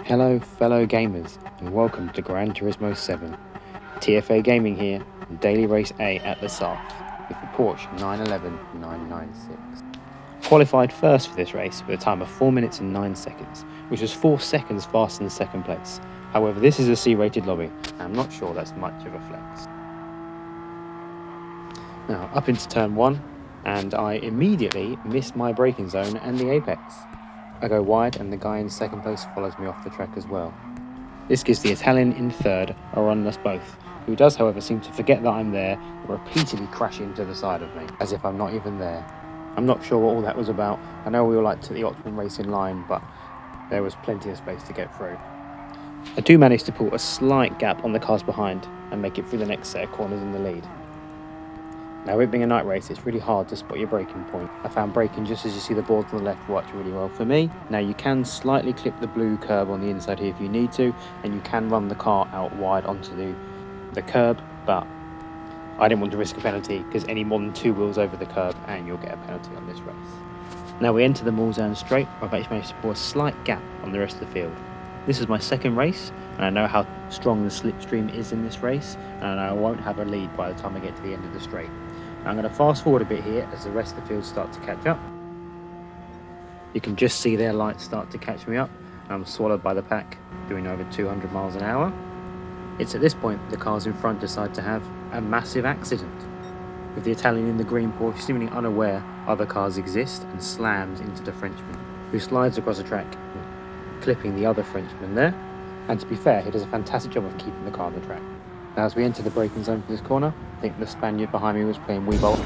Hello fellow gamers and welcome to Gran Turismo 7. TFA Gaming here, and Daily Race A at the start with the Porsche 911 996. Qualified first for this race with a time of 4 minutes and 9 seconds, which was 4 seconds faster than second place. However, this is a C-rated lobby, and I'm not sure that's much of a flex. Now up into turn 1, and I immediately miss my braking zone and the apex. I go wide and the guy in second place follows me off the track as well. This gives the Italian in third a run on us both, who does however seem to forget that I'm there and repeatedly crash into the side of me, as if I'm not even there. I'm not sure what all that was about. I know we all like to the Optimum Racing line, but there was plenty of space to get through. I do manage to pull a slight gap on the cars behind and make it through the next set of corners in the lead. Now, it being a night race, it's really hard to spot your braking point. I found braking just as you see the boards on the left worked really well for me. Now, you can slightly clip the blue curb on the inside here if you need to, and you can run the car out wide onto the curb, but I didn't want to risk a penalty because any more than 2 wheels over the curb and you'll get a penalty on this race. Now we enter the Mulsanne straight. I've actually managed to pull a slight gap on the rest of the field. This is my second race, and I know how strong the slipstream is in this race, and I know I won't have a lead by the time I get to the end of the straight. Now I'm going to fast forward a bit here as the rest of the field start to catch up. You can just see their lights start to catch me up. I'm swallowed by the pack, doing over 200 miles an hour. It's at this point the cars in front decide to have a massive accident, with the Italian in the green Porsche seemingly unaware other cars exist and slams into the Frenchman, who slides across the track, clipping the other Frenchman there. And to be fair, he does a fantastic job of keeping the car on the track. Now as we enter the braking zone for this corner, I think the Spaniard behind me was playing Wii Bolt.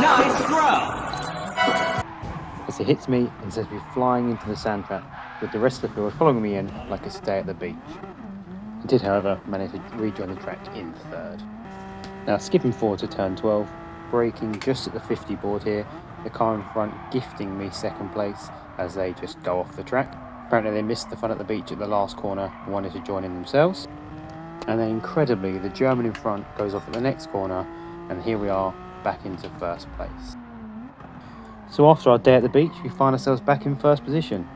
Nice throw! As he hits me and sends me flying into the sand trap, with the rest of the field following me in like a stay at the beach. I did, however, manage to rejoin the track in third. Now skipping forward to turn 12, braking just at the 50 board here, the car in front gifting me second place as they just go off the track. Apparently they missed the fun at the beach at the last corner and wanted to join in themselves. And then incredibly, the German in front goes off at the next corner, and here we are back into first place. So after our day at the beach, we find ourselves back in first position.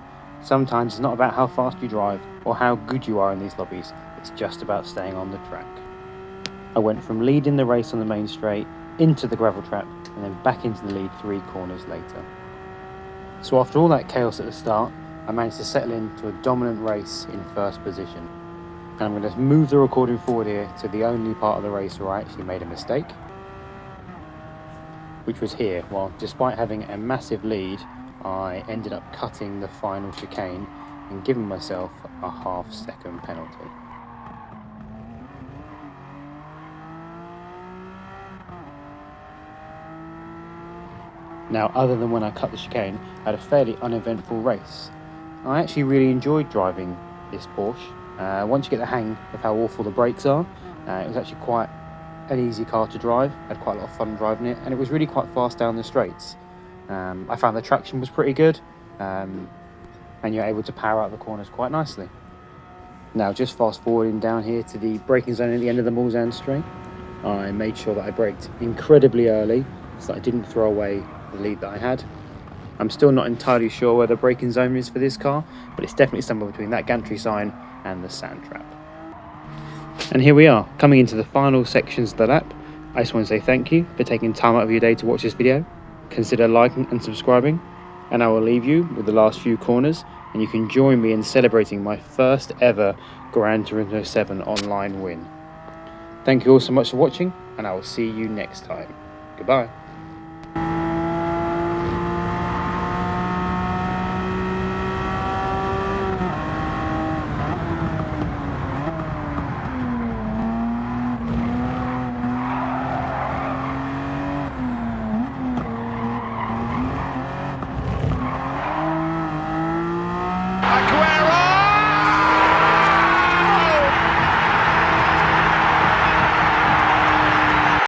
Sometimes it's not about how fast you drive or how good you are in these lobbies, it's just about staying on the track. I went from leading the race on the main straight, into the gravel trap, and then back into the lead 3 corners later. So after all that chaos at the start, I managed to settle into a dominant race in first position. And I'm going to move the recording forward here to the only part of the race where I actually made a mistake, which was here. Well, despite having a massive lead, I ended up cutting the final chicane and giving myself a half-second penalty. Now, other than when I cut the chicane, I had a fairly uneventful race. I actually really enjoyed driving this Porsche. Once you get the hang of how awful the brakes are, it was actually quite an easy car to drive. I had quite a lot of fun driving it, and it was really quite fast down the straights. I found the traction was pretty good, and you're able to power out the corners quite nicely. Now just fast forwarding down here to the braking zone at the end of the Mulsanne straight, I made sure that I braked incredibly early so that I didn't throw away the lead that I had. I'm still not entirely sure where the braking zone is for this car, but it's definitely somewhere between that gantry sign and the sand trap. And here we are, coming into the final sections of the lap. I just want to say thank you for taking time out of your day to watch this video. Consider liking and subscribing, and I will leave you with the last few corners, and you can join me in celebrating my first ever Gran Turismo 7 online win. Thank you all so much for watching, and I will see you next time. Goodbye.